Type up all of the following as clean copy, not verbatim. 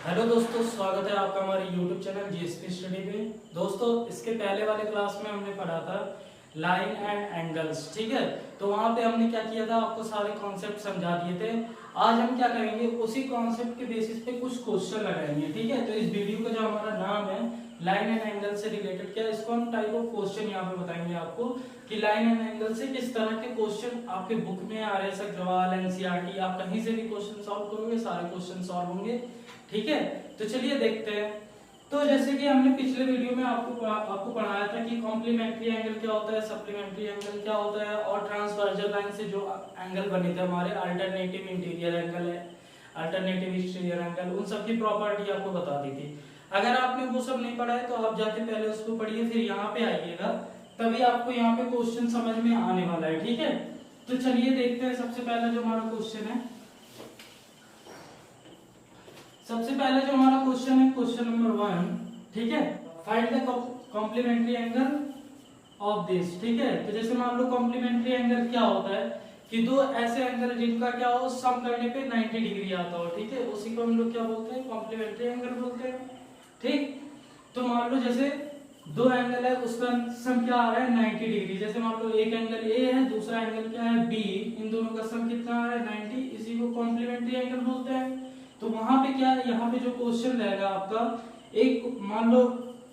Hello दोस्तों, स्वागत है आपका हमारे YouTube चैनल जीएसपी स्टडी पे। दोस्तों, इसके पहले वाले क्लास में हमने पढ़ा था लाइन एंड एंगल्स, ठीक है। तो वहां पे हमने क्या किया था, आपको सारे कॉन्सेप्ट समझा दिए थे। आज हम क्या करेंगे, उसी कॉन्सेप्ट के बेसिस पे कुछ क्वेश्चन लगाएंगे, ठीक है। तो इस वीडियो का जो हमारा नाम है लाइन एंड एंगल से रिलेटेड, क्या इसको हम टाइप ऑफ क्वेश्चन यहाँ पे बताएंगे आपको कि लाइन एंड एंगल से किस तरह के क्वेश्चन आपके बुक में आरएस अग्रवाल एनसीईआरटी आप कहीं से भी क्वेश्चन सॉल्व करोगे, सारे क्वेश्चन सॉल्व होंगे, ठीक है। तो चलिए देखते हैं। तो जैसे कि हमने पिछले वीडियो में आपको पढ़ाया था कि कॉम्प्लीमेंट्री एंगल क्या होता है, सप्लीमेंट्री एंगल क्या होता है, और ट्रांसवर्जल लाइन से जो एंगल बने थे हमारे अल्टरनेटिव इंटीरियर एंगल है, अल्टरनेटिव एक्सटीरियर एंगल, उन सब की प्रॉपर्टी आपको बता दी थी। अगर आपने वो सब नहीं पढ़ा है तो आप जाके पहले उसको पढ़िए, फिर यहाँ पे आइएगा, तभी आपको यहाँ पे क्वेश्चन समझ में आने वाला है, ठीक है। तो चलिए देखते हैं। सबसे पहला जो हमारा क्वेश्चन है, सबसे पहले जो हमारा क्वेश्चन है, क्वेश्चन नंबर 1, ठीक है। Find the complementary angle of this, ठीक है। तो जैसे मान लो कॉम्प्लीमेंट्री एंगल क्या होता है कि दो ऐसे एंगल जिनका क्या हो, सम करने पे 90 डिग्री आता हो, ठीक है, उसी को हम लोग क्या बोलते हैं, कॉम्प्लीमेंट्री एंगल बोलते हैं, ठीक। तो मान लो जैसे दो एंगल है, उसका सम क्या आ रहा है, 90 डिग्री। जैसे मान लो एक एंगल ए है, दूसरा एंगल क्या है, बी, इन दोनों का सम कितना आ रहा है, 90, इसी को कॉम्प्लीमेंट्री एंगल बोलते हैं। तो वहां पे क्या है, यहाँ पे जो क्वेश्चन रहेगा आपका, एक मान लो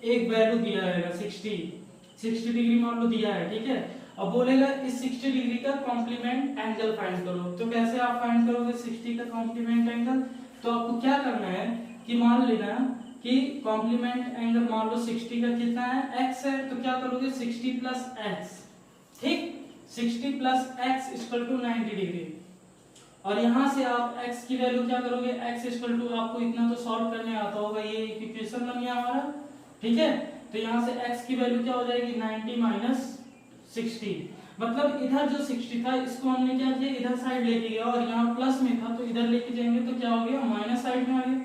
एक वैल्यू दिया रहेगा 60 डिग्री मान लो दिया है, ठीक है। अब बोलेगा इस 60 डिग्री का कॉम्प्लीमेंट एंगल फाइंड करो। तो कैसे आप फाइंड करोगे 60 का कॉम्प्लीमेंट एंगल? तो आपको क्या करना है कि मान लेना कि कॉम्प्लीमेंट एंगल मान लो 60 का कितना है, x है। तो क्या करोगे 60 प्लस एक्स, ठीक, 60 plus x equal to 90 degree. और यहां से आप x की वैल्यू क्या करोगे, x इक्वल टू, आपको इतना तो सॉल्व करने आता होगा, ये इक्वेशन बन गया हमारा, ठीक है। तो यहां से x की वैल्यू क्या हो जाएगी, 90 माइनस 60। मतलब इधर जो 60 था इसको हमने क्या किया, इधर साइड लेके गया, और यहाँ प्लस में था तो इधर लेके जाएंगे तो क्या हो गया, माइनस साइड में आ गया,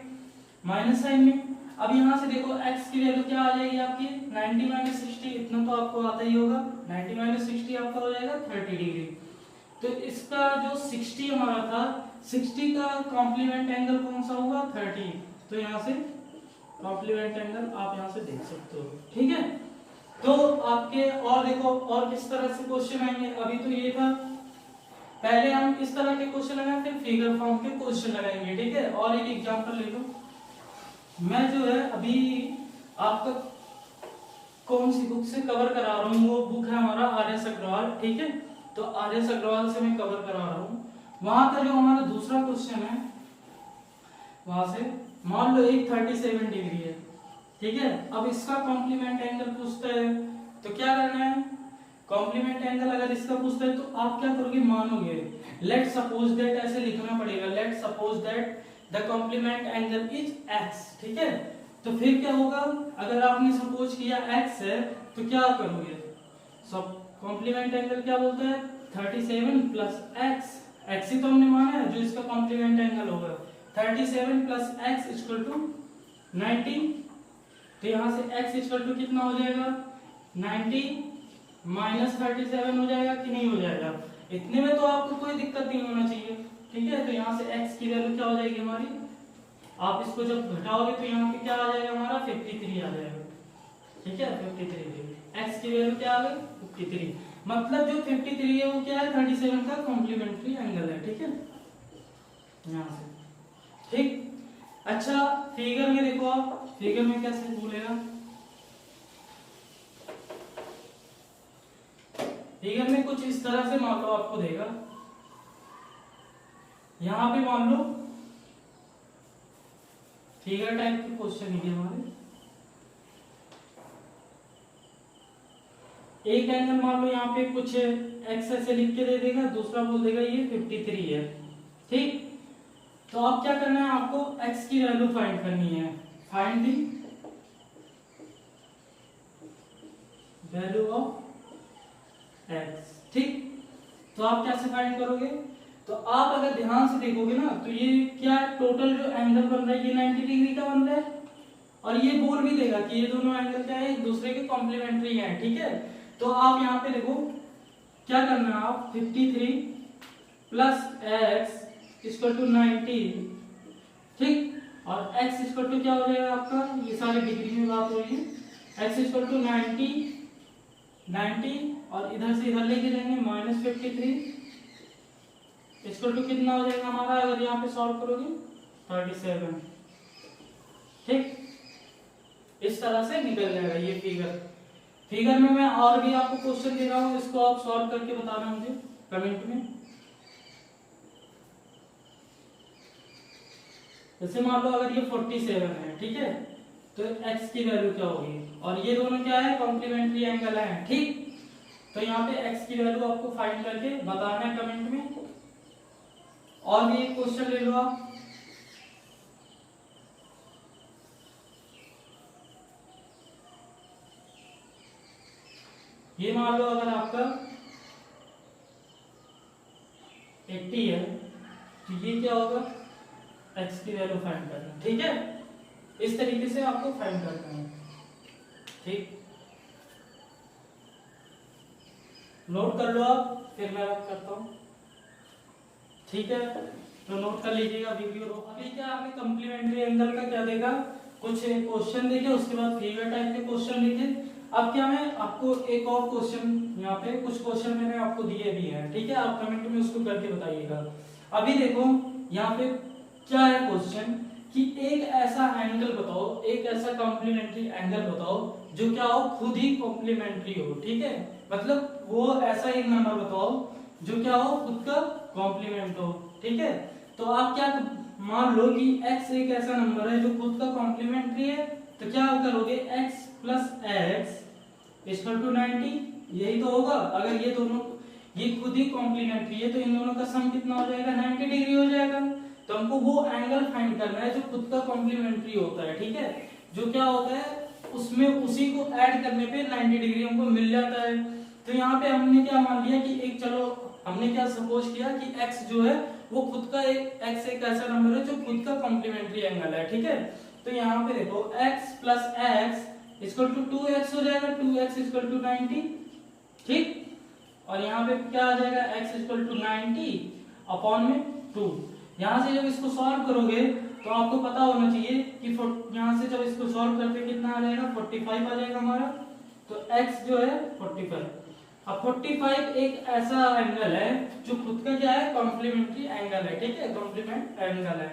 माइनस साइन में। अब यहाँ से देखो x की वैल्यू क्या आ जाएगी आपकी, 90 माइनस 60, इतना तो आपको आता ही होगा, 90 माइनस 60 आपका हो जाएगा 30 डिग्री। तो इसका जो 60 हमारा था, 60 का कॉम्प्लीमेंट एंगल कौन सा होगा, 30। तो यहाँ से कॉम्प्लीमेंट एंगल आप यहाँ से देख सकते हो, ठीक है। तो आपके और देखो और किस तरह से क्वेश्चन आएंगे। अभी तो ये था, पहले हम इस तरह के क्वेश्चन लगाएंगे, फिर फिगर फॉर्म के क्वेश्चन लगाएंगे, ठीक है। और एक एग्जांपल ले लो, मैं जो है अभी आपका कौन सी बुक से कवर करा रहा हूँ, वो बुक है हमारा आरएस अग्रवाल, ठीक है। तो आरएस अग्रवाल से मैं कवर करा रहा हूँ। वहां का जो हमारा दूसरा क्वेश्चन है, वहां से मान लो एक 37 डिग्री है, ठीक है। अब इसका कॉम्प्लीमेंट एंगल पूछता है, तो क्या करना है, कॉम्प्लीमेंट एंगल अगर इसका पूछता है तो आप क्या करोगे, मानोगे, लेट सपोज दैट, ऐसे लिखना पड़ेगा, let suppose that the complement angle is x, ठीक है। तो फिर क्या होगा, अगर आपने सपोज किया x है तो क्या करोगे, सब कॉम्प्लीमेंट एंगल क्या बोलता है, 37 प्लस एक्स, एक्स ही तो हमने माना है जो इसका कॉम्प्लीमेंट एंगल होगा, 37 प्लस एक्स इक्वल टू 90। तो यहाँ से x इक्वल टू कितना हो जाएगा, 90 माइनस 37 हो जाएगा कि नहीं हो जाएगा, इतने में तो आपको कोई दिक्कत नहीं होना चाहिए, ठीक है। तो यहाँ से x की वैल्यू क्या हो जाएगी हमारी, आप इसको जब घटाओगे तो यहाँ पे क्या आ जाएगा हमारा, 53 आ जाएगा, ठीक है। 53 डिग्री, x की वैल्यू क्या आ गई, 53। मतलब जो 53 है वो क्या है, 37 का कॉम्प्लीमेंट्री एंगल है, ठीक है, यहाँ से, ठीक। अच्छा फिगर में देखो, आप फिगर में कैसे बोलेगा, फिगर में कुछ इस तरह से मान लो आपको देगा, यहां पे मान लो फिगर टाइप के क्वेश्चन है हमारे, एक एंगल मान लो यहाँ पे कुछ एक्स ऐसे लिख के दे देगा, दूसरा बोल देगा ये 53 है, ठीक। तो आप क्या करना है, आपको x की वैल्यू फाइंड करनी है, find the value of x, ठीक। तो आप कैसे फाइंड करोगे, तो आप अगर ध्यान से देखोगे ना, तो ये क्या है, टोटल जो एंगल बन रहा है ये 90 डिग्री का बन रहा है, और ये बोल भी देगा कि ये दोनों एंगल क्या है, एक दूसरे के कॉम्प्लीमेंट्री हैं, ठीक है। तो आप यहाँ पे देखो क्या करना है, आप 53 प्लस एक्स इक्वल टू 90, ठीक। और x इक्वल टू क्या हो जाएगा आपका, ये सारी डिग्री में बात हो रही है, x इक्वल टू 90 और इधर से इधर लेके जाएंगे -53 इक्वल टू कितना हो जाएगा हमारा, अगर यहाँ पे सॉल्व करोगे 37। ठीक, इस तरह से निकल जाएगा ये फिगर में मैं और भी आपको क्वेश्चन दे रहा हूँ, इसको आप सॉल्व करके बताना मुझे कमेंट में। जैसे मान लो अगर ये 47 है, ठीक है, तो x की वैल्यू क्या होगी, और ये दोनों क्या है, कॉम्प्लीमेंट्री एंगल है। ठीक, तो यहाँ पे x की वैल्यू आपको फाइंड करके बताना है कमेंट में। और भी एक क्वेश्चन ले लो आप, ये मान लो अगर आपका 80 है, तो ये क्या होगा, x की वैल्यू फाइंड करना। ठीक है, इस तरीके से आपको फाइंड करना है। ठीक, नोट कर लो आप, फिर मैं करता हूँ। ठीक है, तो नोट कर लीजिएगा वीडियो। अभी क्या आपने कॉम्प्लीमेंट्री एंगल का क्या देखा, कुछ क्वेश्चन देखे, उसके बाद फिगर टाइप के क्वेश्चन लिखे। अब क्या मैं आपको एक और क्वेश्चन, यहाँ पे कुछ क्वेश्चन मैंने आपको दिए भी हैं, ठीक है, आप कमेंट में उसको करके बताइएगा। अभी देखो यहाँ पे क्या है क्वेश्चन, कि एक ऐसा एंगल बताओ, एक ऐसा कॉम्प्लीमेंट्री एंगल बताओ जो क्या हो, खुद ही कॉम्प्लीमेंट्री हो। ठीक है, मतलब वो ऐसा एक नंबर बताओ जो क्या हो, खुद का कॉम्प्लीमेंट हो। ठीक है, तो आप क्या मान लो कि x एक ऐसा नंबर है जो खुद का कॉम्प्लीमेंट्री है, तो क्या करोगे, x plus x equal to 90, यही तो होगा। अगर ये दोनों, ये खुद ही कॉम्प्लीमेंट्री है, तो इन दोनों का सम कितना हो जाएगा, 90 डिग्री हो जाएगा। तो हमको वो एंगल फाइंड करना है जो खुद का कॉम्प्लीमेंट्री होता है। ठीक है, जो क्या होता है, उसमें उसी को ऐड करने पे 90 डिग्री हमको मिल जाता है। तो यहाँ पे हमने क्या मान लिया कि एक, चलो हमने क्या सपोज किया कि x जो है वो खुद का x एक ऐसा नंबर है जो खुद का कॉम्प्लीमेंट्री एंगल है। ठीक है, तो यहाँ पे देखो x plus x equal to 2x हो जाएगा, 2x इक्वल टू 90। ठीक, और यहाँ पे क्या आ जाएगा, x इक्वल टू 90 अपॉन में 2। यहाँ से जब इसको सॉल्व करोगे तो आपको पता होना चाहिए कि यहाँ से जब इसको सॉल्व करते कितना आ जाएगा, 45 आ जाएगा हमारा। तो x जो है 45। अब 45 एक ऐसा एंगल है जो खुद का क्या है, कॉम्प्लीमेंट्री एंगल है। ठीक है, कॉम्प्लीमेंट एंगल है।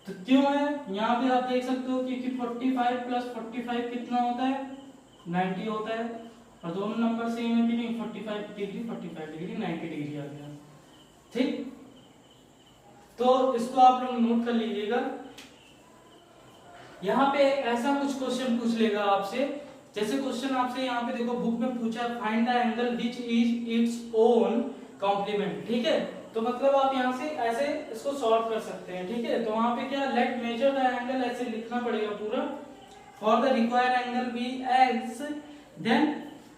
तो क्यों है, यहाँ पे आप देख सकते हो क्योंकि 45 प्लस 45 कितना होता है, 90 होता है, और दोनों नंबर सेम है कि नहीं, 45 डिग्री 90 डिग्री आ गया। ठीक, तो इसको आप लोग नोट कर लीजिएगा। यहाँ पे ऐसा कुछ क्वेश्चन पूछ लेगा आपसे, जैसे क्वेश्चन आपसे यहाँ पे देखो बुक में पूछा, find the angle which is its own complement. ठीक है, तो मतलब आप यहाँ से ऐसे इसको सॉल्व कर सकते हैं। ठीक है, तो वहां पे क्या, लेट मेजर द एंगल ऐसे लिखना पड़ेगा पूरा, for the required angle be x, then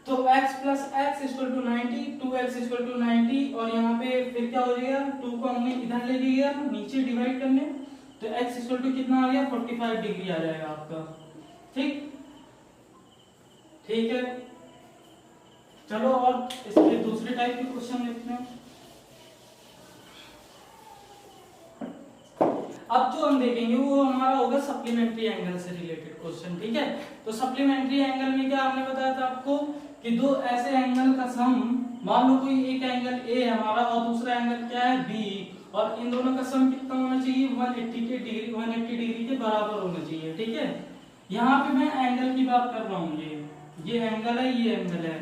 तो x plus x equal to 90, 2x equal to 90, और यहाँ पे फिर क्या हो जाएगा, 2 को हमने इधर ले लिया नीचे डिवाइड करने, तो x इक्वल टू कितना आ गया, 45 डिग्री आ जाएगा आपका। ठीक, ठीक है, चलो और इसके दूसरे टाइप के क्वेश्चन देखते हैं। अब जो हम देखेंगे वो हमारा होगा सप्लीमेंट्री एंगल से रिलेटेड क्वेश्चन। ठीक है, तो सप्लीमेंट्री एंगल में क्या हमने बताया था आपको कि दो ऐसे एंगल का सम, मान लो कोई एक एंगल ए हमारा और दूसरा एंगल क्या है बी, और इन दोनों का सम कितना होना चाहिए, 180 डिग्री के बराबर होना चाहिए। ठीक है, यहाँ पे मैं एंगल की बात कर रहा हूँ, ये एंगल है, ये एंगल है,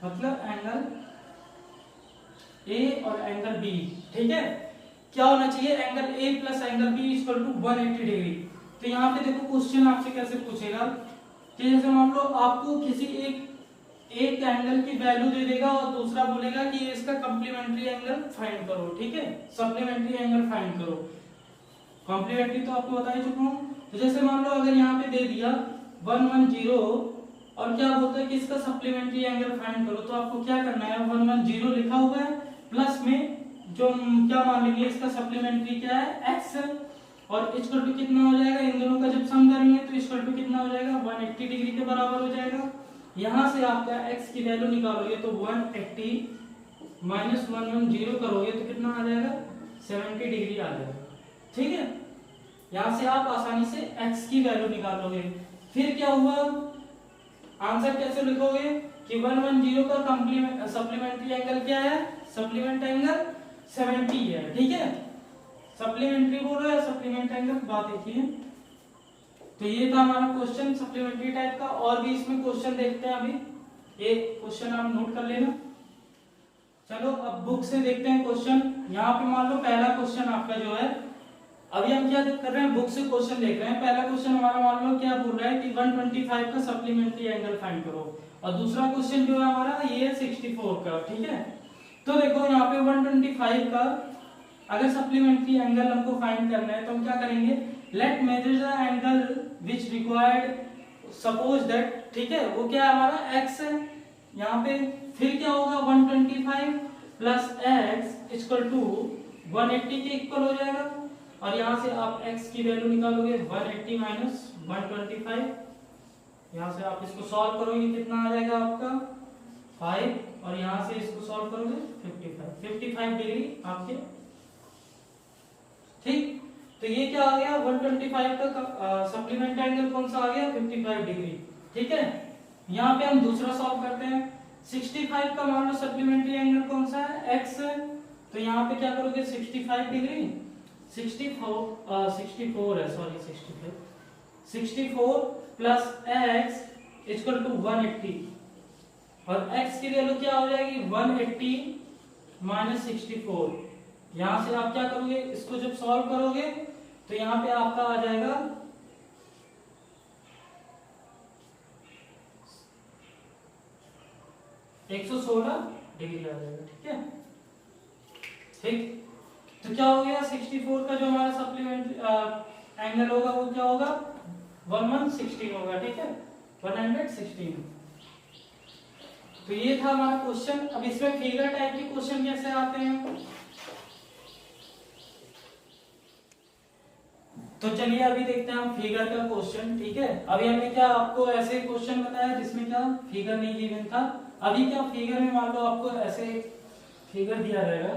मतलब एंगल ए और एंगल बी। ठीक है, क्या होना चाहिए, angle A plus angle B equal to 180 degree. तो यहाँ पे देखो क्वेश्चन आपसे कैसे पूछेगा कि जैसे मान लो आपको किसी एक एंगल की वैल्यू दे देगा और दूसरा बोलेगा कि इसका कॉम्प्लीमेंट्री एंगल फाइंड करो। ठीक है, सप्लीमेंट्री एंगल फाइंड करो। कॉम्प्लीमेंट्री तो आपको बता ही चुका हूँ। तो जैसे मान लो अगर यहाँ पे दे दिया 110 और क्या बोलता है कि इसका सप्लीमेंट्री एंगल फाइंड करो, तो आपको क्या करना है, 110 लिखा हुआ है, प्लस में जो क्या मान लेंगे, इसका सप्लीमेंट्री क्या है, x, और इक्वल टू कितना हो जाएगा, इन दोनों का जब सम करेंगे तो इक्वल टू कितना हो जाएगा, 180 डिग्री के बराबर हो जाएगा। यहाँ से आपका x की वैल्यू निकालोगे तो 180 माइनस 110 करोगे तो कितना आ जाएगा, 70 डिग्री आ जाएगा। ठीक है, यहाँ से आप आसानी से x की वैल्यू निकालोगे। फिर क्या हुआ, आंसर कैसे लिखोगे कि 110 का कॉम्प्लीमेंट सप्लीमेंट्री एंगल क्या है, सप्लीमेंट एंगल 70 है। ठीक है, सप्लीमेंट्री बोलो या सप्लीमेंट एंगल, बात एक ही है। तो ये था हमारा क्वेश्चन सप्लीमेंट्री टाइप का। और भी इसमें क्वेश्चन देखते हैं, अभी एक क्वेश्चन आप नोट कर लेना। चलो अब बुक से देखते हैं क्वेश्चन। यहाँ पे मान लो पहला क्वेश्चन आपका जो है, अभी हम क्या कर रहे हैं, बुक से क्वेश्चन देख रहे हैं। पहला क्वेश्चन हमारा मान लो क्या बोल रहा है कि 125 का सप्लीमेंट्री एंगल फाइंड करो, और दूसरा क्वेश्चन जो है हमारा ये है 64 का। ठीक है, तो देखो यहाँ पे 125 का अगर सप्लीमेंट्री एंगल हमको फाइंड करना है तो हम क्या करेंगे, let measure the angle which required, suppose that, ठीक है, वो क्या है हमारा x है यहाँ पे। फिर क्या होगा 125 प्लस x इक्वल टू 180 के इक्वल हो जाएगा, और यहाँ से आप x की वैल्यू निकालोगे 180 माइनस 125। यहाँ से आप इसको सॉल्व करोगे कितना आ जाएगा आपका 5, और यहाँ से इसको सॉल्व करोगे 55 डिग्री आपके। ठीक, तो ये क्या आ गया 125 का सप्लीमेंट एंगल कौन सा आ गया 55 डिग्री। ठीक है, यहाँ पे हम दूसरा सॉल्व करते हैं। 65 का मान लो सप्लीमेंट्री एंगल कौन सा है, x है, तो यहाँ पे क्या करोगे 65 डिग्री, 64 है, sorry 64 plus x equal to 180, और x की वैल्यू क्या हो जाएगी 180 माइनस 64। यहाँ से आप क्या करोगे, इसको जब सॉल्व करोगे तो यहाँ पे आपका आ जाएगा 116 डिग्री आ जाएगा। ठीक है, ठीक, तो क्या हो गया 64 का जो हमारा सप्लीमेंट्री एंगल होगा वो क्या होगा 1116 होगा। ठीक है, 116। तो ये था हमारा क्वेश्चन। अब इसमें फिगर टाइप के क्वेश्चन कैसे आते हैं, तो चलिए अभी देखते हैं हम फिगर का क्वेश्चन। ठीक है, अभी हमने क्या आपको ऐसे क्वेश्चन बताया जिसमें क्या फिगर नहीं गिवन था। अभी क्या फिगर में मान लो आपको ऐसे फिगर दिया रहेगा,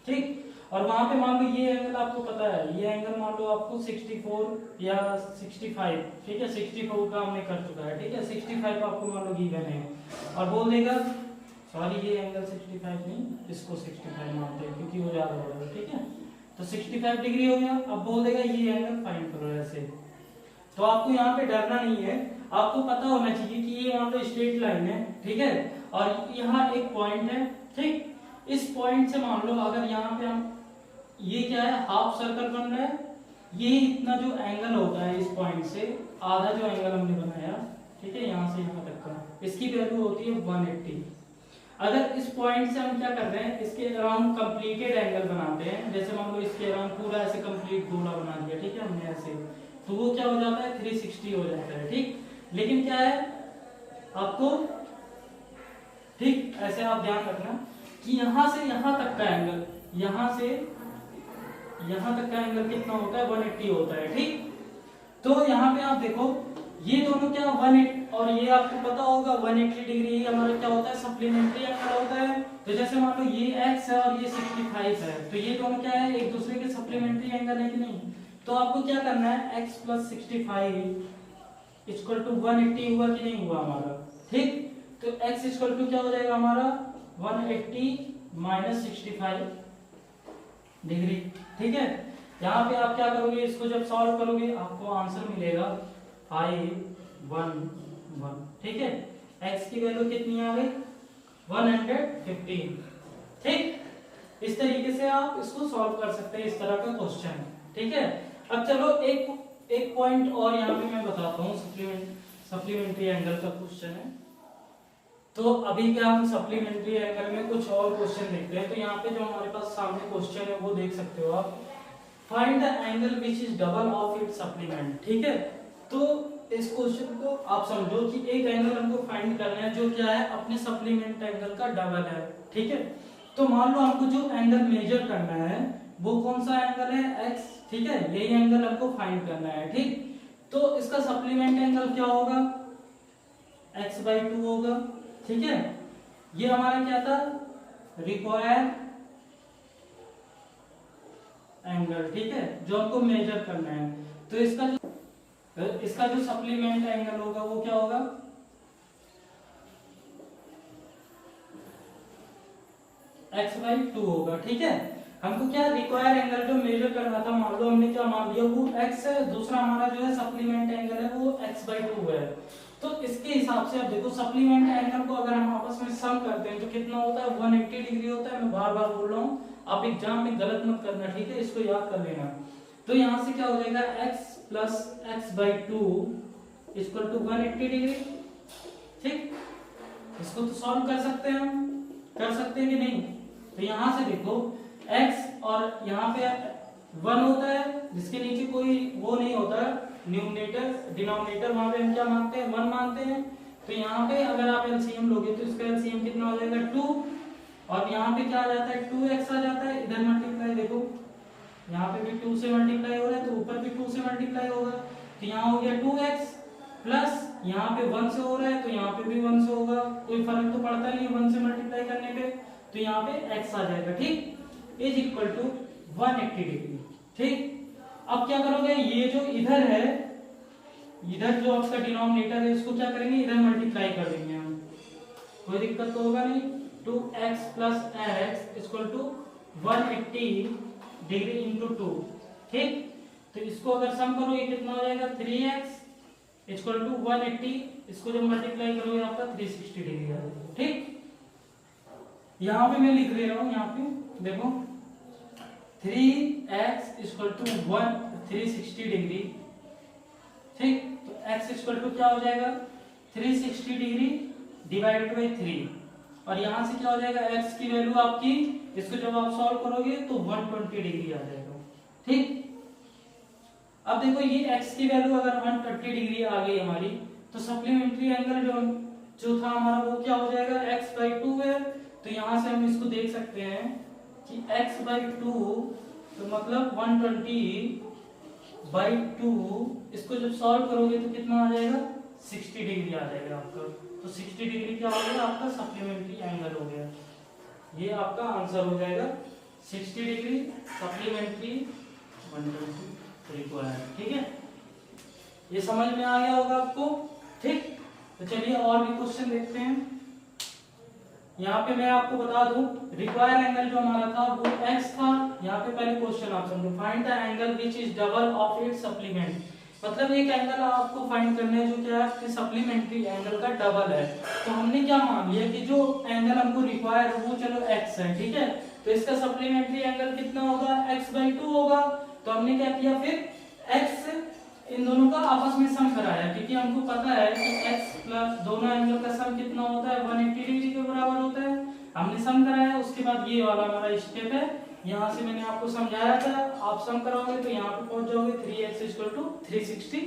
ठीक, और वहां पे मान लो ये एंगल आपको पता है, ये एंगल मान लो आपको 64 या 65, ठीक है, 64 का हमने कर चुका है। ठीक है, 65 आपको मान लो गिवन है, और बोल देगा सॉरी ये एंगल 65 नहीं, इसको 65 मानते हैं क्योंकि वो ज्यादा बड़ा है। ठीक है, तो 65 डिग्री हो गया। अब बोल देगा ये एंगल फाइंड करो ऐसे। तो आपको यहाँ पे डरना नहीं है, आपको पता होना चाहिए कि ये मान लो स्ट्रेट लाइन है। ठीक है, और यहाँ एक पॉइंट है। ठीक, इस पॉइंट से मान लो अगर यहाँ पे हम ये क्या है हाफ सर्कल बन रहा है, ये इतना जो एंगल होता है इस पॉइंट से आधा जो एंगल हमने बनाया, ठीक है, यहाँ से यहाँ तक का, इसकी वैल्यू होती है 180। अगर इस पॉइंट से हम क्या कर रहे हैं, इसके अराउंड कंप्लीटेड एंगल बनाते हैं, जैसे मान लो इसके अराउंड पूरा ऐसे कंप्लीट गोला बना दिया, ठीक है, हमने ऐसे, तो वो क्या हो जाता है 360 हो जाता है। ठीक, लेकिन क्या है आपको, ठीक, ऐसे आप ध्यान रखना कि यहां से यहां तक का एंगल, यहां से यहां तक का एंगल कितना होता है 180 होता है। ठीक, तो यहाँ पे आप देखो ये दोनों क्या 180, और ये आपको पता होगा 180 डिग्री हमारा क्या होता है सप्लीमेंट्री एंगल होता है। तो जैसे मान लो ये x है और ये 65 है, तो ये दोनों क्या है एक दूसरे के सप्लीमेंट्री एंगल है कि नहीं। तो आपको क्या करना है x प्लस 65 इक्वल टू 180 हुआ कि नहीं हुआ हमारा। ठीक, तो x इक्वल टू क्या हो जाएगा हमारा 180 माइनस 65 डिग्री। ठीक है, यहाँ पे आप क्या करोगे, इसको जब सॉल्व करोगे आपको आंसर मिलेगा 511। ठीक है, x की वैल्यू कितनी आ गई 115। ठीक, इस तरीके से आप इसको सॉल्व कर सकते हैं इस तरह का क्वेश्चन। ठीक है, अब चलो एक पॉइंट और यहाँ पे मैं बताता हूँ, सप्लीमेंट्री एंगल का क्वेश्चन है। तो अभी क्या हम सप्लीमेंट्री एंगल में कुछ और क्वेश्चन देखते हैं। तो यहाँ पे जो हमारे पास सामने क्वेश्चन है वो देख सकते हो आप, find the angle which is double of its supplement. ठीक है, तो इस क्वेश्चन को आप समझो कि एक एंगल हमको फाइंड करना है जो क्या है अपने सप्लीमेंट एंगल का डबल है। ठीक है, तो मान लो हमको जो एंगल मेजर करना है वो कौन सा एंगल है x। ठीक है, यही एंगल हमको फाइंड करना है। ठीक, तो इसका सप्लीमेंट एंगल क्या होगा x/2 होगा। ठीक है, ये हमारा क्या था रिक्वायर एंगल, ठीक है, जो हमको मेजर करना है। तो इसका जो सप्लीमेंट एंगल होगा वो क्या होगा, x/2 होगा, ठीक है। हमको क्या रिक्वायर एंगल जो मेजर करना था, मान लो हमने क्या मान लिया वो x है, दूसरा हमारा जो है सप्लीमेंट एंगल है वो x/2 है। तो इसके हिसाब से आप देखो सप्लीमेंट एंगल को अगर हम आपस में सम करते हैं तो कितना होता है, 180 डिग्री होता है। मैं बार बार बोल रहा हूँ, आप एग्जाम में गलत मत करना, ठीक है, इसको याद कर लेना। तो यहाँ से क्या हो जाएगा, x plus x/2 equal to 180 degree, ठीक। इसको तो सॉल्व कर सकते हैं हम, कर सकते हैं कि नहीं। तो यहाँ से देखो x और यहाँ पे 1 होता है, जिसके नीचे कोई वो नहीं होता न्यूमरेटर डिनोमिनेटर, वहां पे हम क्या मानते हैं, 1 मानते हैं। तो यहाँ पे अगर आप एलसीएम लोगे तो इसका एलसीएम कितना हो जाएगा, 2, और यहाँ पे क्या आ जाता है, 2x आ जाता है। इधर मल्टीप्लाई देखो, यहाँ पे भी 2 से मल्टीप्लाई हो रहा है तो ऊपर भी 2 से मल्टीप्लाई होगा। तो यहाँ हो गया 2x प्लस यहाँ पे 1 से हो रहा है तो यहाँ पे भी 1 से होगा, कोई फर्क तो पड़ता नहीं 1 से मल्टीप्लाई करने पे। तो यहाँ पे x आ जाएगा, ठीक, इज इक्वल टू 180 डिग्री, ठीक। अब क्या करोगे, ये जो इधर है, इधर जो आपका डिनोमिनेटर है इसको क्या करेंगे, इधर मल्टीप्लाई कर देंगे हम, कोई दिक्कत तो होगा नहीं। 2x plus x equal to 180 degree into 2, ठीक। तो इसको अगर सम करोगे कितना हो जाएगा, 3x इक्वल टू 180, इसको जब मल्टीप्लाई करोगे आपका 360 डिग्री आ जाएगा, ठीक। यहाँ पे मैं लिख दे रहा हूँ, यहाँ पे देखो 3x इक्वल टू 360 डिग्री, ठीक। तो x इक्वल टू क्या हो जाएगा, 360 डिग्री डिवाइडेड बाई 3, और यहाँ से क्या हो जाएगा, x की वैल्यू आपकी, इसको जब आप सॉल्व करोगे तो 120 डिग्री आ जाएगा, ठीक। अब देखो ये x की वैल्यू अगर 130 डिग्री आ गई हमारी, तो सप्लीमेंट्री एंगल जो था हमारा वो क्या हो जाएगा, x/2 है। तो यहाँ से हम इसको देख सकते हैं कि x/2 तो मतलब 120/2, इसको जब सॉल्व करोगे तो कितना आ जाएगा, 60 डिग्री आ जाएगा आपका। तो 60 डिग्री क्या हो गया, आपका सप्लीमेंट्री एंगल हो गया, ये आपका आंसर हो जाएगा 60 डिग्री सप्लीमेंट्री 120 रिक्वायर्ड, ठीक है। ये समझ में आ गया होगा आपको, ठीक। तो चलिए और भी क्वेश्चन देखते हैं। यहाँ पे मैं आपको बता दूं, रिक्वायर्ड एंगल जो हमारा था वो x था। यहाँ पे पहले क्वेश्चन आप समझो, find the angle which is double of its supplement, मतलब एक एंगल आपको फाइंड करना है जो क्या है, आपके सप्लीमेंट्री एंगल का डबल है। तो हमने क्या मान लिया कि जो एंगल हमको रिक्वायर है वो चलो x है, ठीक है। तो इसका सप्लीमेंट्री एंगल कितना होगा, x/2 होगा। तो हमने क्या किया, फिर x इन दोनों का आपस में सम कराया, क्योंकि हमको पता है कि x प्लस दोनों एंगल का सम कितना होता है, 180 डिग्री के बराबर होता है। हमने सम कराया, उसके बाद ये वाला हमारा स्टेप है, यहाँ से मैंने आपको समझाया था, आप सम कराओगे तो यहाँ पे पहुंच जाओगे 3x इक्वल टू 360,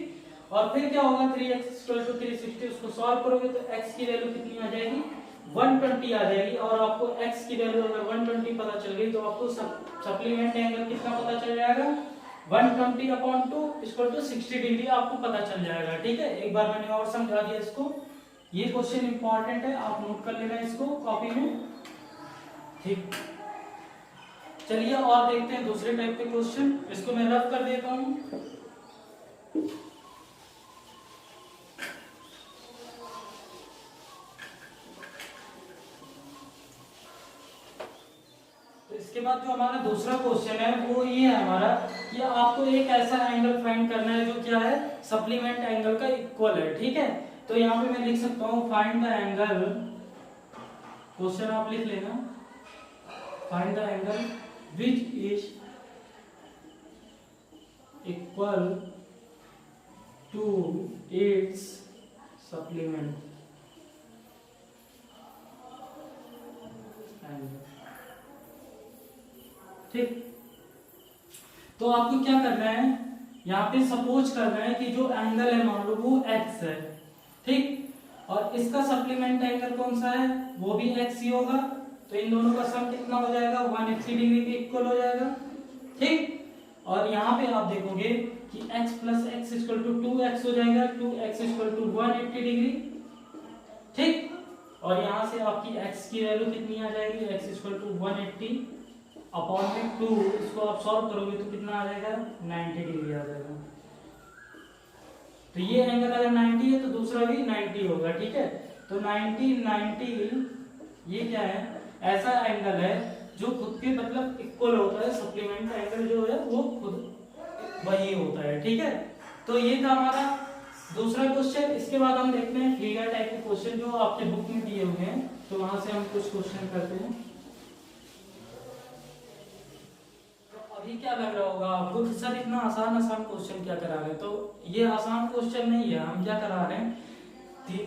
और फिर क्या होगा 3x इक्वल टू 360, उसको सॉल्व करोगे तो x की वैल्यू कितनी आ जाएगी, 120 आ जाएगी। और आपको x की वैल्यू अगर 120 पता चल गई तो आपको सप्लीमेंट एंगल कितना पता चल जाएगा, 120/2 इक्वल टू 60 डिग्री आपको पता चल जाएगा, ठीक है। एक बार मैंने और समझा दिया इसको, ये क्वेश्चन इंपॉर्टेंट है, आप नोट कर लेना इसको कॉपी में, ठीक। चलिए और देखते हैं दूसरे टाइप के क्वेश्चन, इसको मैं रफ कर देता हूं। इसके बाद जो हमारा दूसरा क्वेश्चन है वो ये है हमारा कि आपको एक ऐसा एंगल फाइंड करना है जो क्या है, सप्लीमेंट एंगल का इक्वल है, ठीक है। तो यहाँ पे मैं लिख सकता हूँ फाइंड द एंगल, क्वेश्चन आप लिख लेना, find the angle which is equal to its supplement angle, ठीक। तो आपको क्या करना है, यहाँ पे सपोज करना है कि जो एंगल है मान लो वो x है, ठीक, और इसका सप्लीमेंट एंगल कौन सा है, वो भी x ही होगा। तो इन दोनों का सम कितना हो जाएगा, 180 डिग्री के इक्वल हो जाएगा, ठीक। और यहाँ पे आप देखोगे कि x plus x equal to 2x हो जाएगा, 2x इक्वल टू 180 डिग्री, ठीक। और यहाँ से आपकी x की वैल्यू कितनी आ जाएगी, x इक्वल टू 180 अपॉन में 2, इसको आप सॉल्व करोगे तो कितना आ जाएगा 90 डिग्री आ जाएगा। तो ये एंगल अगर 90 है तो दूसरा भी 90 होगा, ठीक है। तो 90 ये क्या है, ऐसा एंगल है जो खुद के मतलब इक्वल होता है, सप्लीमेंट एंगल जो है वो खुद वही होता है, ठीक है। तो ये था हमारा दूसरा क्वेश्चन। इसके बाद हम देखते हैं फिगर टाइप के क्वेश्चन जो आपके बुक में दिए हुए हैं, तो वहां से हम कुछ क्वेश्चन करते हैं। अभी क्या लग रहा होगा आपको कि सर इतना आसान आसान क्वेश्चन क्या करा रहे हैं, तो ये आसान क्वेश्चन नहीं है। हम क्या करा रहे हैं,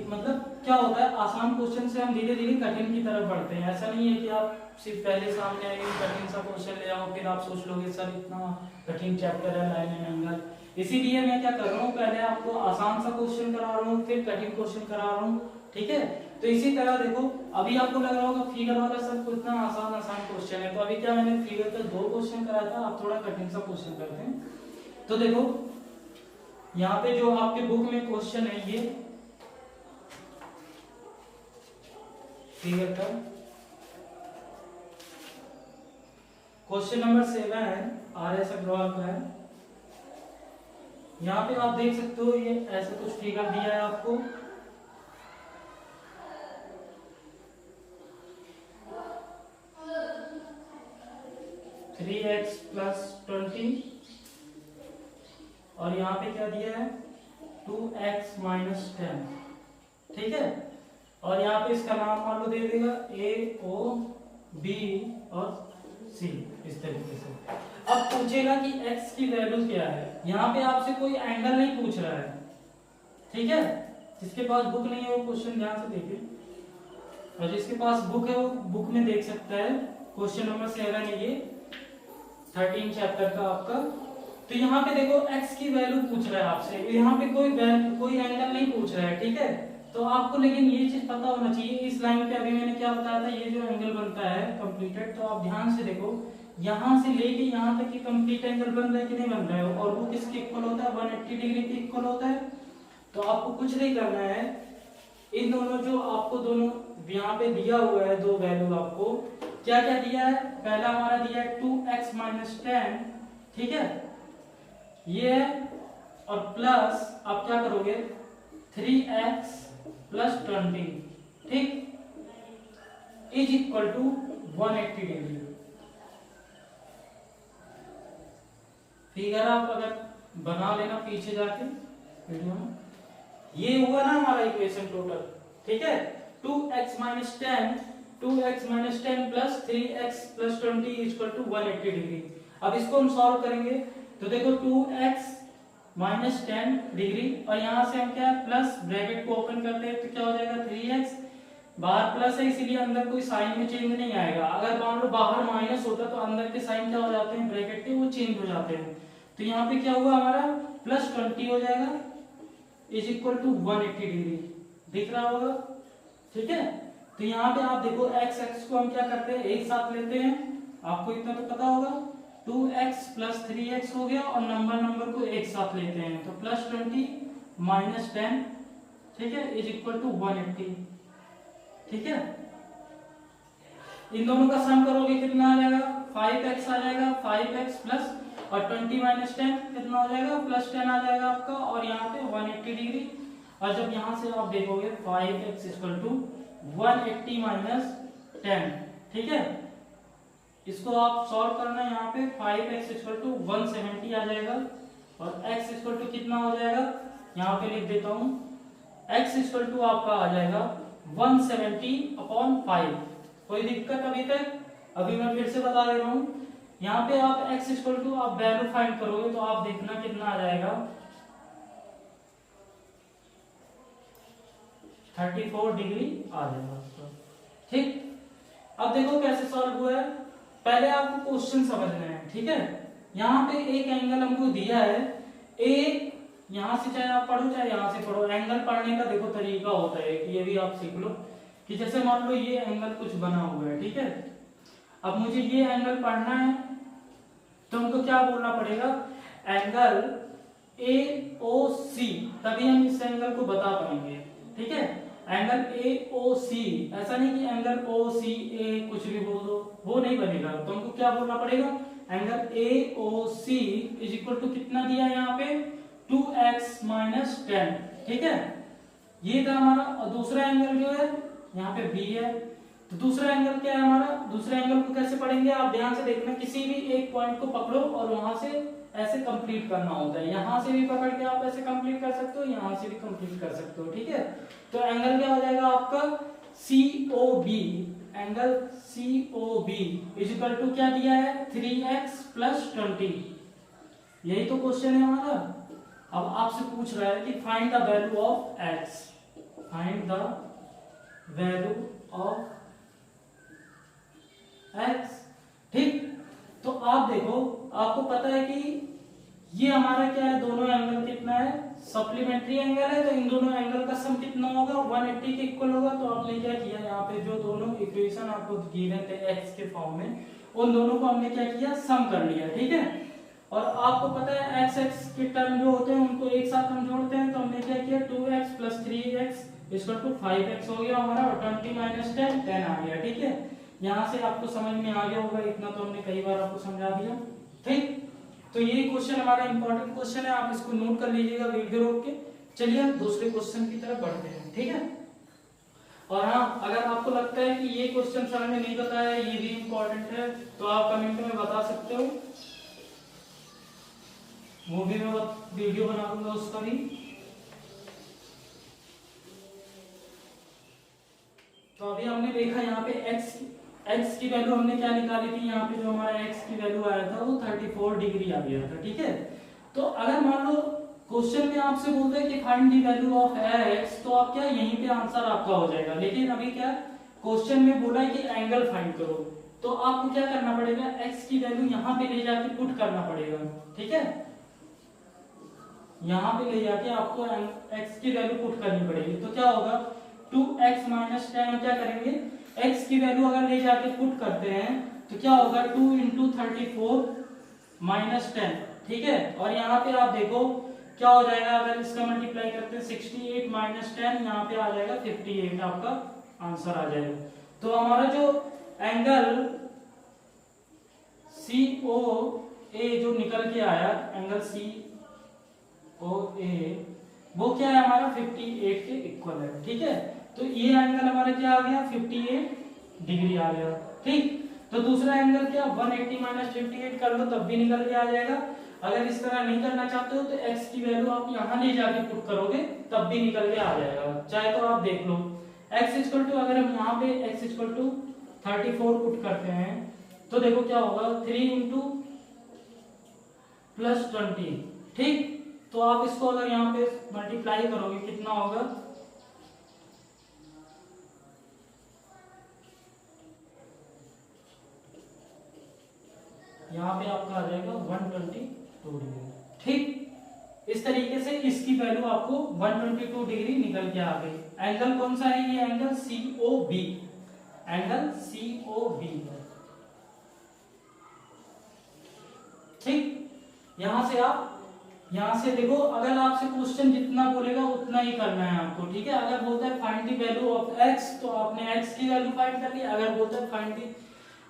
मतलब क्या होता है, आसान क्वेश्चन से हम धीरे धीरे कठिन की तरफ बढ़ते हैं। ऐसा नहीं है कि आप सिर्फ पहले सामने आएंगे कठिन सा क्वेश्चन ले आओ, फिर आप सोच लोगे सर इतना कठिन चैप्टर है लाइन एंड एंगल। इसीलिए मैं क्या कर रहा हूँ, पहले आपको आसान सा क्वेश्चन करा रहा हूँ, फिर कठिन क्वेश्चन करा रहा हूँ, ठीक है। तो इसी तरह देखो, अभी आपको लग रहा होगा फिगर वाला सब कितना आसान आसान क्वेश्चन है, तो अभी क्या मैंने फिगर का 2 क्वेश्चन कराया था, आप थोड़ा कठिन सा क्वेश्चन करते हैं। तो देखो यहाँ पे जो आपके बुक में क्वेश्चन है, ये फिगर का क्वेश्चन नंबर 7 है, RS अग्रवाल का है। यहाँ पे आप देख सकते हो ये ऐसे कुछ फिगर दिया है आपको, थ्री एक्स प्लस 20 और यहाँ पे क्या दिया है 2x माइनस 10, ठीक है। और यहाँ पे इसका नाम मान लो दे देगा A O B और C, इस तरीके से। अब पूछेगा कि x की वैल्यू क्या है। यहाँ पे आपसे कोई एंगल नहीं पूछ रहा है, ठीक है। जिसके पास बुक नहीं है वो क्वेश्चन ध्यान से देखे, और जिसके पास बुक है वो बुक में देख सकता है। क्वेश्चन नंबर 7 है ये 13 चैप्टर का आपका। तो यहाँ पे देखो x की वैल्यू पूछ रहा है आपसे, यहाँ पे कोई एंगल नहीं पूछ रहा है, ठीक है। तो आपको लेकिन ये चीज पता होना चाहिए, इस लाइन पे अभी मैंने क्या बताया था, ये जो एंगल बनता है कंप्लीटेड, तो आप ध्यान से देखो यहाँ से लेके यहाँ तक की कंप्लीट एंगल बन रहा है कि नहीं बन रहा है, और वो किसके इक्वल होता है 180 डिग्री के इक्वल होता है। तो आपको कुछ नहीं करना है, इन दोनों जो आपको दोनों यहाँ पे दिया हुआ है दो वैल्यू, आपको क्या क्या दिया है, पहला हमारा दिया है 2x माइनस 10, ठीक है ये है, और प्लस आप क्या करोगे 3x प्लस 20, ठीक, is equal to 180 degree. Figure आप अगर बना लेना पीछे जाके वीडियो में, ये हुआ ना हमारा इक्वेशन टोटल, ठीक है। 2x minus 10 plus 3x plus 20 equal to 180 degree. अब इसको हम सॉल्व करेंगे, तो देखो 2x माइनस 10 डिग्री, और यहां से हम क्या प्लस ब्रैकेट को ओपन करते हैं तो क्या हो जाएगा 3x, बाहर प्लस है इसीलिए अंदर कोई साइन में चेंज नहीं आएगा। अगर मान लो बाहर माइनस होता तो अंदर के साइन क्या हो जाते हैं ब्रैकेट के, वो चेंज हो जाते हैं। तो यहाँ पे क्या हुआ हमारा प्लस 20 हो जाएगा इज इक्वल टू 180 डिग्री, दिख रहा होगा, ठीक है। तो यहाँ पे आप देखो x को हम क्या करते हैं एक साथ लेते हैं, आपको इतना तो पता होगा, 2x प्लस 3x हो गया, और नंबर को एक साथ लेते हैं तो प्लस 20 माइनस 10, ठीक है, इज इक्वल टू 180, ठीक है। इन दोनों का सम करोगे कितना आ जाएगा 5x आ जाएगा, 5x प्लस और 20 माइनस 10 कितना हो जाएगा प्लस 10 आ जाएगा आपका, और यहाँ पे 180 डिग्री। और जब यहाँ से आप देखोगे 5x इक्वल टू 180 माइनस 10, ठीक है, इसको आप सॉल्व करना है। यहाँ पे 5x इक्वल टू 170 आ जाएगा, और x इक्वल टू कितना हो जाएगा, यहाँ पे लिख देता हूँ, x इक्वल टू आपका आ जाएगा 170/5। कोई दिक्कत अभी तक? अभी मैं फिर से बता दे रहा हूँ, यहाँ पे आप x इक्वल टू आप वैल्यू फाइंड करोगे तो आप देखना कितना आ जाएगा 34 डिग्री आ जाएगा, ठीक। अब देखो कैसे सॉल्व हुआ है, पहले आपको क्वेश्चन समझना है, ठीक है। यहाँ पे एक एंगल हमको दिया है, एक यहाँ से चाहे आप पढ़ो चाहे यहाँ से पढ़ो, एंगल पढ़ने का देखो तरीका होता है कि ये भी आप सीख लो कि जैसे मान लो ये एंगल कुछ बना हुआ है, ठीक है। अब मुझे ये एंगल पढ़ना है तो हमको क्या बोलना पड़ेगा, एंगल AOC, तभी हम इस एंगल को बता पाएंगे, ठीक है। एंगल ए ओ सी, ऐसा नहीं कि एंगल ओ सी ए कुछ भी बोल दो, वो नहीं बनेगा। तो हमको क्या बोलना पड़ेगा, angle A O C is equal to कितना दिया है यहाँ पे 2x माइनस 10, ठीक है। ये था हमारा। और दूसरा एंगल जो है यहाँ पे बी है, तो दूसरा एंगल क्या है हमारा, दूसरे एंगल को कैसे पढ़ेंगे आप ध्यान से देखना, किसी भी एक पॉइंट को पकड़ो और वहां से ऐसे कंप्लीट करना होता है। यहां से भी पकड़ के आप ऐसे कंप्लीट कर सकते हो, यहां से भी कंप्लीट कर सकते हो, ठीक है। तो एंगल क्या हो जाएगा आपका COB, angle COB is equal to क्या दिया है 3x प्लस 20। यही तो क्वेश्चन है हमारा। अब आपसे पूछ रहा है कि find the value of x, find the value of x, ठीक। तो आप देखो, आपको पता है कि ये हमारा क्या है, दोनों एंगल कितना है, सप्लीमेंट्री एंगल है, तो इन दोनों एंगल का सम कितना होगा 180 के इक्वल होगा। तो आपने क्या किया, यहाँ पे जो दोनों इक्वेशन आपको गिवन थे x के फॉर्म में, उन दोनों को हमने क्या किया, सम कर लिया, ठीक है। और आपको पता है x के टर्म जो होते हैं उनको एक साथ हम जोड़ते हैं, तो हमने क्या किया 2x plus 3x equal to 5x हो गया हमारा, और 20 माइनस 10 10 आ गया, ठीक है। यहाँ से आपको समझ में आ गया होगा, इतना तो हमने कई बार आपको समझा दिया, ठीक। तो ये क्वेश्चन हमारा इंपॉर्टेंट क्वेश्चन है, आप इसको नोट कर लीजिएगा वीडियो रोक के। चलिए हम दूसरे क्वेश्चन की तरफ बढ़ते हैं, ठीक है। और हाँ, अगर आपको लगता है कि ये क्वेश्चन सर ने नहीं बताया, ये भी इंपॉर्टेंट है, तो आप कमेंट में बता सकते हो, वो भी मैं वीडियो बना दूंगा उसका भी। तो अभी हमने देखा यहाँ पे x की वैल्यू हमने क्या निकाली थी, यहाँ पे जो हमारा x की वैल्यू आया था वो 34 डिग्री आ गया था, ठीक है। तो अगर मान लो क्वेश्चन में आपसे बोलते हैं कि find the value of x, तो आप क्या यहीं पे आंसर आपका हो जाएगा। लेकिन अभी क्या क्वेश्चन में बोला है कि एंगल फाइंड करो, तो आपको क्या करना पड़ेगा, x की वैल्यू यहाँ पे ले जाके पुट करना पड़ेगा, ठीक है। यहाँ पे ले जाके आपको x की वैल्यू पुट करनी पड़ेगी। तो क्या होगा 2x माइनस 10, क्या करेंगे x की वैल्यू अगर ले जाके पुट करते हैं तो क्या होगा 2 इंटू 34 माइनस 10, ठीक है। और यहाँ पे आप देखो क्या हो जाएगा, अगर इसका मल्टीप्लाई करते हैं 68 माइनस 10, यहाँ पे आ जाएगा 58, आपका आंसर आ जाएगा। तो हमारा जो एंगल COA जो निकल के आया, एंगल COA वो क्या है हमारा 58 के इक्वल है, ठीक है। तो ये एंगल हमारा क्या आ गया 58 डिग्री आ गया, ठीक। तो दूसरा एंगल क्या 180 माइनस 58 कर लो तब भी निकल के आ जाएगा। अगर इस तरह नहीं करना चाहते हो तो x की वैल्यू आप यहाँ ले जाके पुट करोगे तब भी निकल के आ जाएगा, चाहे तो आप देख लो। x इक्वल टू, अगर हम यहाँ पे x इक्वल टू 34 पुट करते हैं तो देखो क्या होगा 3 इंटू प्लस 20, ठीक। तो आप इसको अगर यहाँ पे मल्टीप्लाई करोगे कितना होगा, यहाँ पे आपका आ जाएगा 122 डिग्री, ठीक। इस तरीके से इसकी वैल्यू आपको 122 डिग्री निकल के आ गई। एंगल कौन सा है, ये एंगल COB, एंगल COB, ठीक। यहां से देखो, अगर आपसे क्वेश्चन जितना बोलेगा उतना ही करना है आपको, ठीक है। अगर बोलता है find the value of x तो आपने x की वैल्यू फाइंड कर ली। अगर बोलता है फाइंड द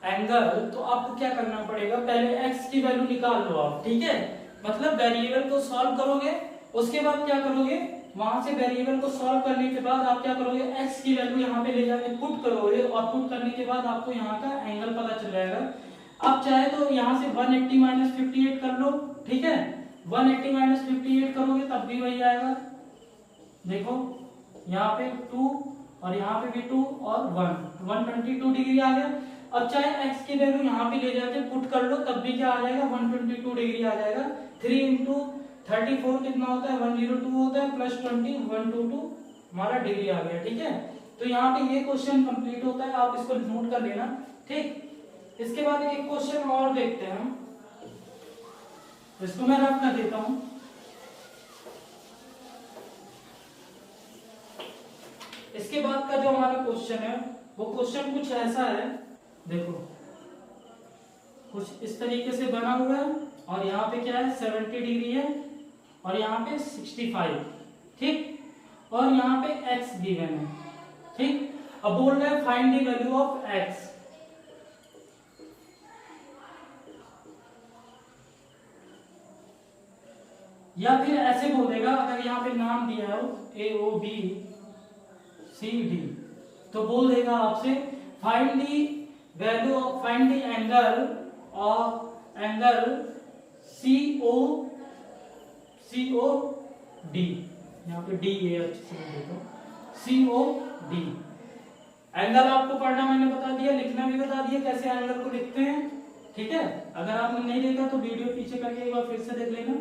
एंगल तो आपको क्या करना पड़ेगा, पहले x की वैल्यू निकाल लो आप, ठीक है। मतलब वेरिएबल को सॉल्व करोगे, उसके बाद क्या करोगे, वहां से वेरिएबल को सॉल्व करने के बाद आप क्या करोगे, x की वैल्यू यहाँ पे ले जाके पुट करोगे, और पुट करने के बाद आपको यहाँ का एंगल पता चल जाएगा। आप चाहे तो यहाँ से 180 माइनस 58 कर लो, ठीक है। 180 माइनस 58 करोगे तब भी वही आएगा, देखो यहाँ पे 2 और यहाँ पे भी 2 और 1, 122 डिग्री आ गया। अब चाहे x की वैल्यू यहाँ पे ले जाके पुट कर लो तब भी क्या आ जाएगा 122 डिग्री आ जाएगा। 3 इंटू 34 कितना होता है 102 होता है, प्लस 20 122 हमारा डिग्री आ गया, ठीक है। तो यहाँ पे ये क्वेश्चन कंप्लीट होता है, आप इसको नोट कर लेना, ठीक। इसके बाद एक क्वेश्चन और देखते हैं हम, इसको मैं रफ कर देता हूं। इसके बाद का जो हमारा क्वेश्चन है वो क्वेश्चन कुछ ऐसा है, देखो कुछ इस तरीके से बना हुआ है, और यहाँ पे क्या है 70 डिग्री है, और यहाँ पे 65, ठीक। और यहाँ पे x गिवन है, ठीक। अब बोल रहे हैं find the value of x. या फिर ऐसे बोल देगा, अगर यहाँ पे नाम दिया है AOBCD, तो बोल देगा आपसे find the value of, find the angle of angle COD। यहाँ पे डी है, अच्छे से देखो, COD। एंगल आपको पढ़ना मैंने बता दिया, लिखना भी बता दिया कैसे एंगल को लिखते हैं, ठीक है। अगर आपने नहीं देखा तो वीडियो पीछे करके एक बार फिर से देख लेना।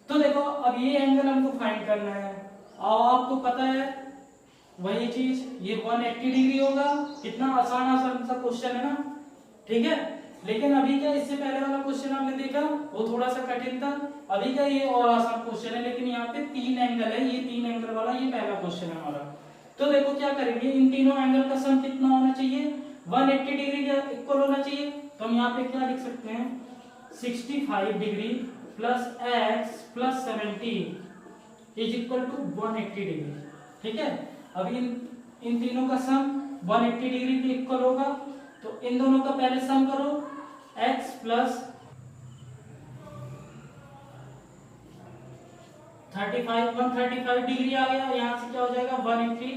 तो देखो अब ये एंगल हमको फाइंड करना है, और आपको पता है वही चीज, ये 180 डिग्री होगा। कितना आसान सा क्वेश्चन है ना, ठीक है। लेकिन अभी क्या, इससे पहले वाला क्वेश्चन आपने देखा वो थोड़ा सा कठिन था, अभी का ये और आसान क्वेश्चन है। लेकिन यहाँ पे 3 एंगल है, ये 3 एंगल वाला ये पहला क्वेश्चन है हमारा। तो देखो क्या करेंगे, इन तीनों एंगल का सम कितना होना चाहिए, 180 डिग्री के इक्वल होना चाहिए। तो हम यहाँ पे क्या लिख सकते हैं, 65 degree plus x plus 70 is equal to 180 degree, ठीक है। अब इन तीनों का सम 180 डिग्री के इक्वल होगा, तो इन दोनों का पहले सम करो, x प्लस 135 डिग्री आ गया, यहाँ से क्या हो जाएगा 180,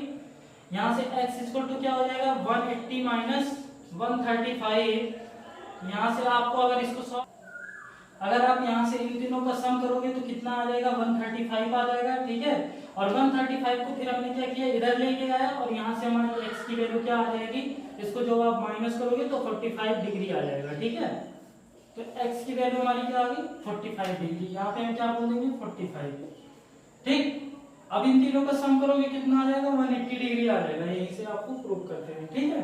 यहाँ से x इक्वल टू क्या हो जाएगा 180 माइनस 135। यहाँ से आपको अगर आप यहाँ से इन तीनों का सम करोगे तो कितना आ जाएगा 135 आ जाएगा, ठीक है। और 135 को फिर हमने क्या किया, इधर लेके आया, और यहाँ से हमारी x की वैल्यू क्या आ जाएगी, इसको जब आप माइनस करोगे तो 45 डिग्री आ जाएगा, ठीक है। तो x की वैल्यू हमारी क्या आ गई 45 डिग्री, यहाँ पे हम क्या बोलेंगे 45, ठीक। अब इन तीनों का सम करोगे कितना आ जाएगा 180 डिग्री आ जाएगा, यहीं से आपको प्रूव करते हैं, ठीक है।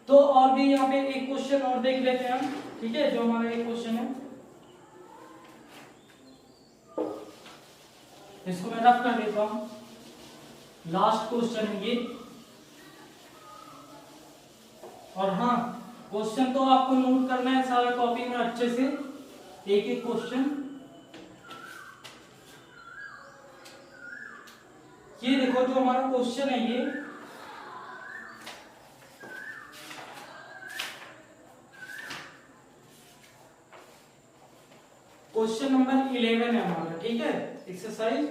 तो और भी यहाँ पे एक क्वेश्चन और देख लेते हैं हम, ठीक है, जो हमारा एक क्वेश्चन है, इसको मैं रफ कर देता हूं, लास्ट क्वेश्चन है ये। और हाँ, क्वेश्चन तो आपको नोट करना है सारा कॉपी में अच्छे से, एक एक क्वेश्चन। ये देखो जो हमारा क्वेश्चन है, ये क्वेश्चन नंबर 11 है हमारा, ठीक है। एक्सरसाइज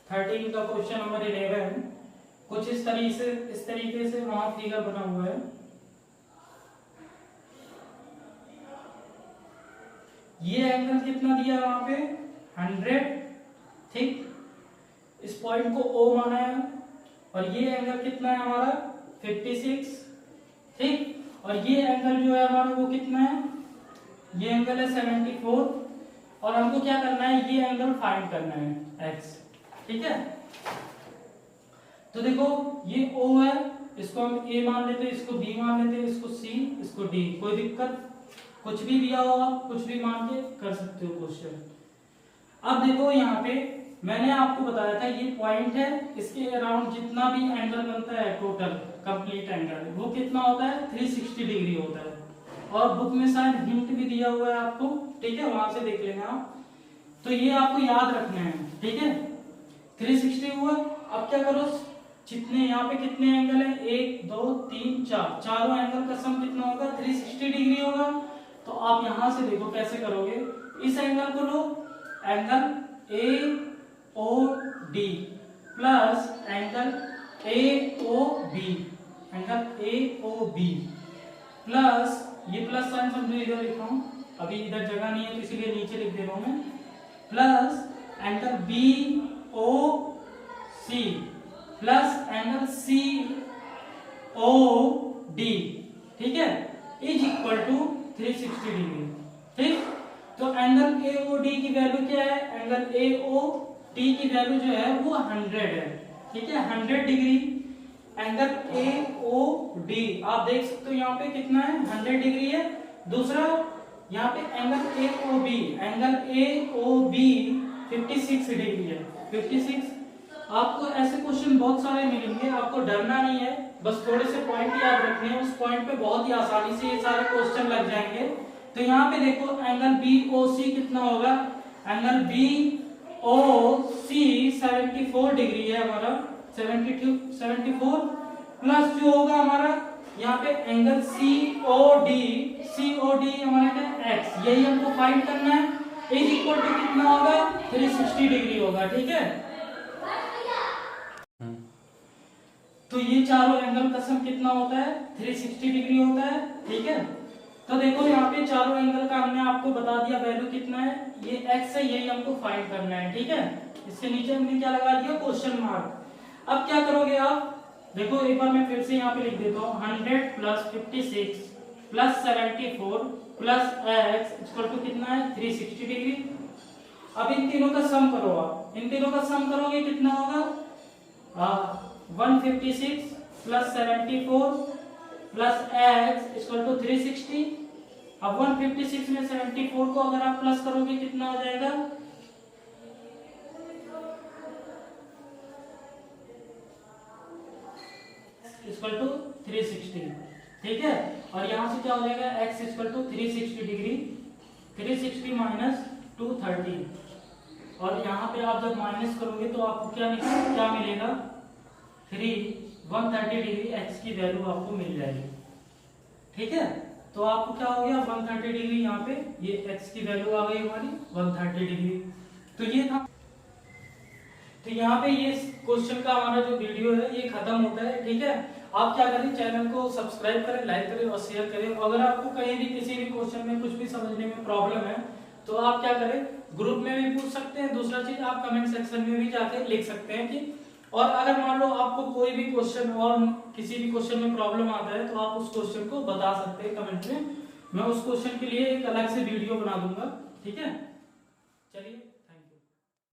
13 का क्वेश्चन नंबर 11 कुछ इस तरीके से वहां फिगर बना हुआ है। ये एंगल कितना दिया है वहां पे 100, ठीक। इस पॉइंट को O माना है, और ये एंगल कितना है हमारा 56, ठीक। और ये एंगल जो है हमारा वो कितना है, ये एंगल है 74, और हमको क्या करना है, ये एंगल फाइंड करना है x, ठीक है। तो देखो ये O है, इसको हम A मान लेते हैं, इसको B मान लेते हैं, इसको C, इसको D, कोई दिक्कत, कुछ भी दिया हो आप कुछ भी मान के कर सकते हो क्वेश्चन। अब देखो यहाँ पे मैंने आपको बताया था ये पॉइंट है, इसके अराउंड जितना भी एंगल बनता है टोटल कंप्लीट एंगल वो कितना होता है 360 डिग्री होता है। और बुक में शायद हिंट भी दिया हुआ है आपको, ठीक है, वहां से देख लेना आप। तो ये आपको याद रखना है, ठीक है। 360 हुआ। अब क्या करो, जितने यहाँ पे कितने एंगल है 1 2 3 4, चारों एंगल का सम कितना होगा 360 डिग्री होगा। तो आप यहां से देखो कैसे करोगे, इस एंगल को लो, angle AOD plus angle AOB, angle AOB plus, ये प्लस साइन समझो इधर लिखा हूं, अभी इधर जगह नहीं है तो इसीलिए नीचे लिख दे रहा हूं मैं, plus angle BOC plus angle COD, ठीक है, इज इक्वल टू 360 डिग्री, ठीक। तो एंगल AOD की वैल्यू क्या है, एंगल AOD की वैल्यू जो है वो 100 है, ठीक है, 100 डिग्री। एंगल AOD आप देख सकते हो यहाँ पे कितना है 100 डिग्री है। दूसरा यहाँ पे एंगल AOB 56 डिग्री है, 56। आपको ऐसे क्वेश्चन बहुत सारे मिलेंगे, आपको डरना नहीं है, बस थोड़े से पॉइंट याद रखने हैं, उस पॉइंट पे बहुत ही आसानी से ये सारे क्वेश्चन लग जाएंगे। तो यहाँ पे देखो एंगल BOC कितना होगा, एंगल BOC 74 डिग्री है हमारा, 74 प्लस जो होगा हमारा यहाँ पे एंगल COD हमारा क्या x, यही हमको फाइंड करना है, इज इक्वल टू कितना होगा 360 डिग्री होगा। ठीक है, तो ये चारों एंगल का सम कितना होता है 360 डिग्री होता है। ठीक है, तो देखो यहाँ पे चारों एंगल का हमने आपको बता दिया वैल्यू कितना है, ये x है, यही हमको फाइंड करना है। ठीक है, इसके नीचे हमने क्या लगा दिया क्वेश्चन मार्क। अब क्या करोगे आप, देखो एक बार मैं फिर से यहाँ पे लिख देता हूँ 100 plus 56 plus 74 plus x equal to कितना है 360 डिग्री। अब इन तीनों का सम करो, आप इन तीनों का सम करोगे कितना होगा 156 plus 74 plus x equal to 360। अब 156 में 74 को अगर आप प्लस करोगे कितना हो जाएगा इक्वल टू 360। ठीक है, और यहां से क्या हो जाएगा x equal to 360 degree, 360 minus 230, और यहाँ पे आप जब माइनस करोगे तो आपको क्या मिलेगा 130 डिग्री x की वैल्यू आपको मिल जाएगी। ठीक है, तो आपको क्या हो गया 130 डिग्री, यहाँ पे ये x की वैल्यू आ गई हमारी 130 डिग्री। तो ये था, तो यहाँ पे ये क्वेश्चन का हमारा जो वीडियो है ये खत्म होता है। ठीक है, आप क्या करें चैनल को सब्सक्राइब करें, लाइक करें और शेयर करें। अगर आपको कहीं भी किसी भी क्वेश्चन में कुछ भी समझने में प्रॉब्लम है तो आप क्या करें ग्रुप में भी पूछ सकते हैं, दूसरा चीज आप कमेंट सेक्शन में भी जाके लिख सकते हैं कि, और अगर मान लो आपको कोई भी क्वेश्चन और किसी भी क्वेश्चन में प्रॉब्लम आता है तो आप उस क्वेश्चन को बता सकते हैं कमेंट में, मैं उस क्वेश्चन के लिए एक अलग से वीडियो बना दूंगा। ठीक है, चलिए।